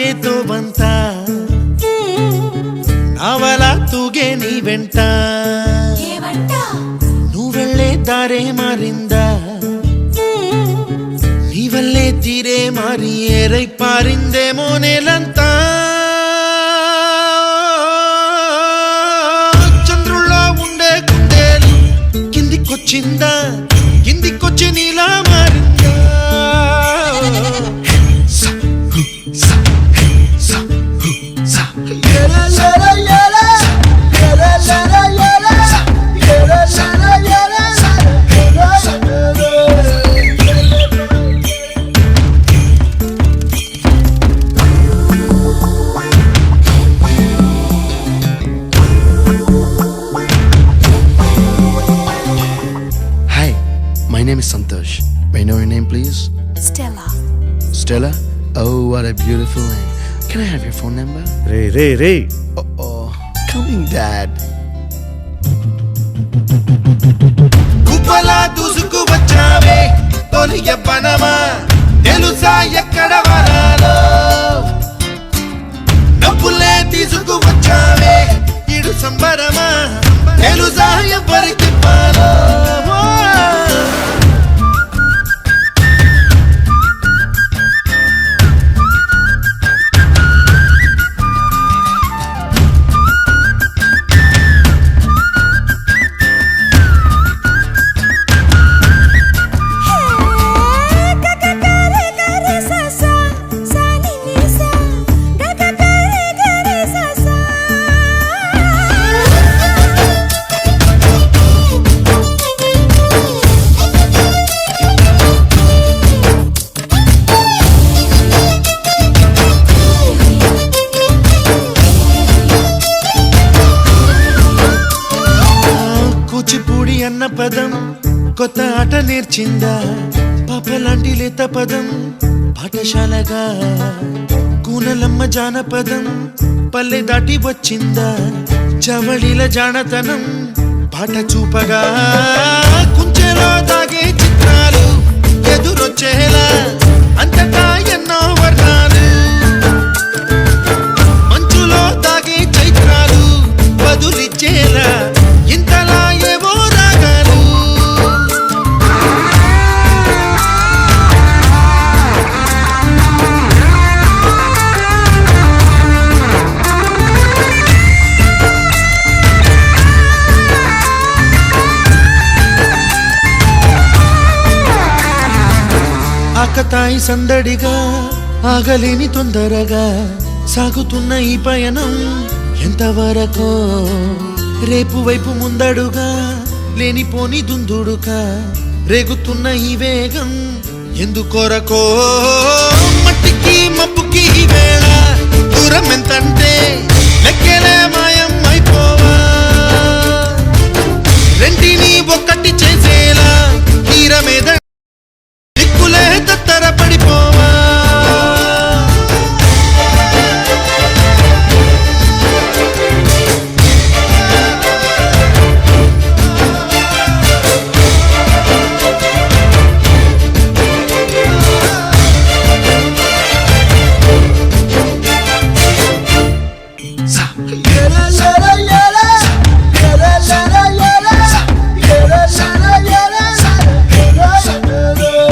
ಸಾಗೇತೋ ಬಂತ ನಾವಲ ತೂಗೆ ನೀ వెంట నువ్వెళ్ళే దారే మారింద నీవల్లే తీరే మారి ఏరై పారిందేమో నేలంతా చంద్రుల్లో ఉండే కుందేలు కిందికొచ్చిందా కిందికొచ్చి నీలా మారిందా My name is Santosh. May I know your name, please? Stella. Stella? Oh, what a beautiful name. Can I have your phone number? Ray. Oh, coming, Dad. కుప్పలా దూసుకు వచ్చావే తొలి యవ్వనమా తెలుసా ఎక్కడ వనాలో డబ్బులే తీసుకు వచ్చావే ఇడు సంబరమా తెలుసా ఎవరికి పాలో కూచిపూడి అన్న పదం కొత్త ఆట నేర్చిందా పాపలాంటి లేత పదం పాఠశాలగా కూనలమ్మ జానపదం పల్లె దాటి వచ్చిందా చవళిల జానతనం పాట చూపగా కుంచెలో దాగే చిత్రాలు ఎదురొచ్చేలా అంతటా ఎన్నో వర్ణాలు మంచులో దాగే చైత్రాలు బదులిచ్చేలా ఇంతలా ఏవో రాగాలు ఆకతాయి సందడిగా ఆగలేని తొందరగా సాగుతున్న ఈ పయనం ఎంతవరకో రేపు వైపు ముందడుగా లేనిపోని దుందుడుగా రేగుతున్న ఈ వేగం ఎందుకొరకో మట్టికి మబ్బుకి వేళ దూరం ఎంతంటే లెక్కలే మాయం